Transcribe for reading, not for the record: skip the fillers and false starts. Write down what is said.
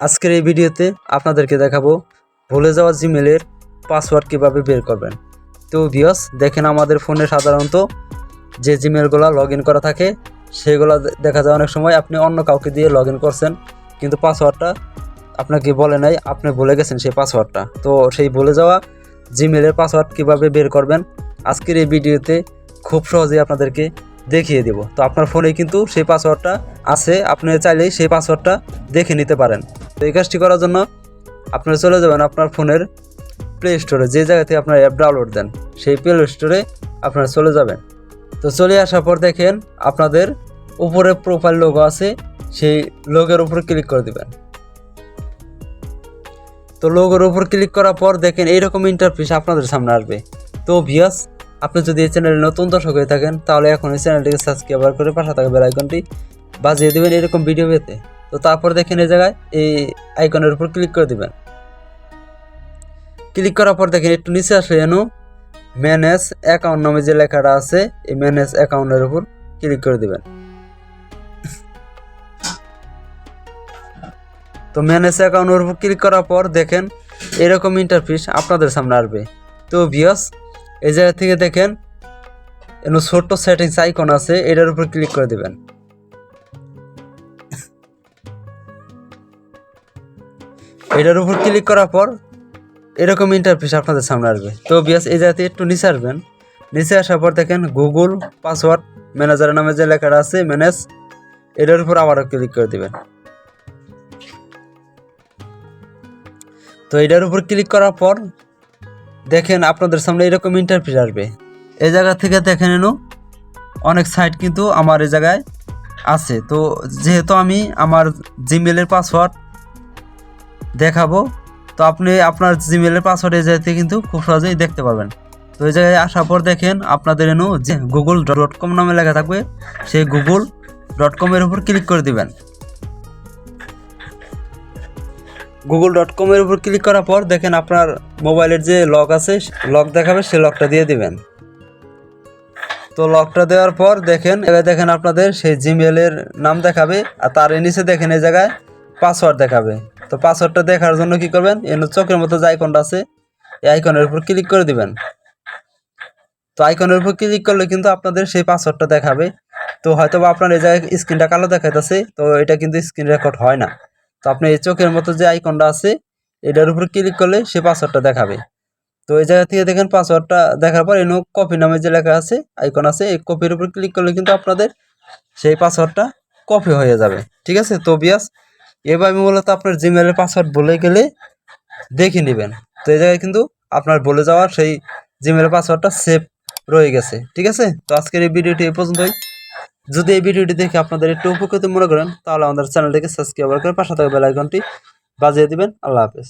আজকের এই ভিডিওতে আপনাদেরকে দেখাবো ভুলে যাওয়া জিমেলের পাসওয়ার্ড কিভাবে বের করবেন। তো ভিউয়ার্স, দেখেন আমাদের ফোনে সাধারণত যে জিমেলগুলো লগ ইন করা থাকে সেগুলো দেখা যায় অনেক সময় আপনি অন্য কাউকে দিয়ে লগ ইন করছেন, কিন্তু পাসওয়ার্ডটা আপনাকে বলে নাই, আপনি ভুলে গেছেন সেই পাসওয়ার্ডটা। তো সেই ভুলে যাওয়া জিমেলের পাসওয়ার্ড কিভাবে বের করবেন আজকের এই ভিডিওতে খুব সহজেই আপনাদেরকে দেখিয়ে দেব। তো আপনার ফোনে কিন্তু সেই পাসওয়ার্ডটা আছে, আপনি চাইলেই সেই পাসওয়ার্ডটা দেখে নিতে পারেন। তো এই কাজটি করার জন্য আপনারা চলে যাবেন আপনার ফোনের প্লে স্টোরে, যে জায়গা থেকে আপনার অ্যাপ ডাউনলোড দেন সেই প্লে স্টোরে আপনারা চলে যাবেন। তো চলে আসার পর দেখেন আপনাদের উপরে প্রোফাইল লোগো আছে, সেই লোগোর উপরে ক্লিক করে দিবেন। তো লোগোর উপর ক্লিক করার পর দেখেন এইরকম ইন্টারফেস আপনাদের সামনে আসবে। তো ভিউয়ার্স, আপনি যদি এই চ্যানেলে নতুন দর্শক হয়ে থাকেন তাহলে এখন এই চ্যানেলটিকে সাবস্ক্রাইব করে পাশে থাকা বেল আইকনটি বাজিয়ে দেবেন এরকম ভিডিও পেতে। তো তারপর দেখেন এই জায়গায় এই আইকনের উপর ক্লিক করে দিবেন। ক্লিক করার পর দেখেন একটু নিচে আসলে এনো ম্যানেজ অ্যাকাউন্ট নামে যে লেখাটা আছে এই ম্যানেজ অ্যাকাউন্টের উপর ক্লিক করে দিবেন। তো ম্যানেজ অ্যাকাউন্টের উপর ক্লিক করার পর দেখেন এরকম ইন্টারফেস আপনাদের সামনে আসবে। তো ভিউয়ার্স, এই জায়গা থেকে দেখেন এখানে ছোট্ট সেটিংস আইকন আছে, এটার উপর ক্লিক করে দিবেন। এটার উপর ক্লিক করার পর এরকম ইন্টারফেস আপনাদের সামনে আসবে। তো ভিউয়ার্স, এই জায়গাতে একটু নিচে আসবেন। নিচে আসার পর দেখেন গুগল পাসওয়ার্ড ম্যানেজার নামে যে লেখাটা আছে ম্যানেজ, এটার উপর আবারও ক্লিক করে দিবেন। তো এটার উপর ক্লিক করার পর দেখেন আপনাদের সামনে এরকম ইন্টারফেস আসবে। এই জায়গা থেকে দেখেন এনো অনেক সাইট কিন্তু আমার এই জায়গায় আছে। তো যেহেতু আমি আমার জিমেলের পাসওয়ার্ড দেখাবো, তো আপনি আপনার জিমেলের পাসওয়ার্ড এই জায়গাতে কিন্তু খুব সহজেই দেখতে পারবেন। তো এই জায়গায় আসার পর দেখেন আপনাদের এনো যে google.com নামে লেখা থাকবে, সেই google.com এর উপর ক্লিক করে দিবেন। google.com এর উপর ক্লিক করার পর দেখেন আপনার মোবাইলের যে লক আছে লক দেখাবে, সেই লকটা দিয়ে দিবেন। তো লকটা দেওয়ার পর দেখেন দেখেন আপনাদের সেই জিমেলের নাম দেখাবে, আর তার নিচে দেখেন এই জায়গায় পাসওয়ার্ড দেখাবে। তো পাসওয়ার্ডটা দেখার জন্য কি করবেন, এর চোখের মতো যে আইকনটা আছে এই আইকনের উপর ক্লিক করে দিবেন। তো আইকনের উপর ক্লিক করলে কিন্তু আপনাদের সেই পাসওয়ার্ডটা দেখাবে। তো হয়তো বা আপনার এই জায়গায় স্ক্রিনটা কালো দেখাইতেছে, তো এটা কিন্তু স্ক্রিন রেকর্ড হয় না। তো আপনি এই চোখের মতো যে আইকনটা আছে এটার উপর ক্লিক করলে সেই পাসওয়ার্ডটা দেখাবে। তো এই জায়গা থেকে দেখেন পাসওয়ার্ডটা দেখার পর এনো কপি নামে যে লেখা আছে আইকন আছে, এই কপির উপর ক্লিক করলে কিন্তু আপনাদের সেই পাসওয়ার্ডটা কপি হয়ে যাবে। ঠিক আছে। তো ভিউয়ার্স, এবার আমি মূলত আপনার জিমেলের পাসওয়ার্ড বলে গেলে দেখে নেবেন। তো এই জায়গায় কিন্তু আপনার বলে যাওয়ার সেই জিমেলের পাসওয়ার্ডটা সেভ রয়ে গেছে। ঠিক আছে। তো আজকের এই ভিডিওটি এই পর্যন্তই। যদি এই ভিডিওটি দেখে আপনাদের একটু উপকৃত মনে করেন তাহলে আমাদের চ্যানেলটিকে সাবস্ক্রাইব করে পাশে থাকা বেল আইকনটি বাজিয়ে দিবেন। আল্লাহ হাফেজ।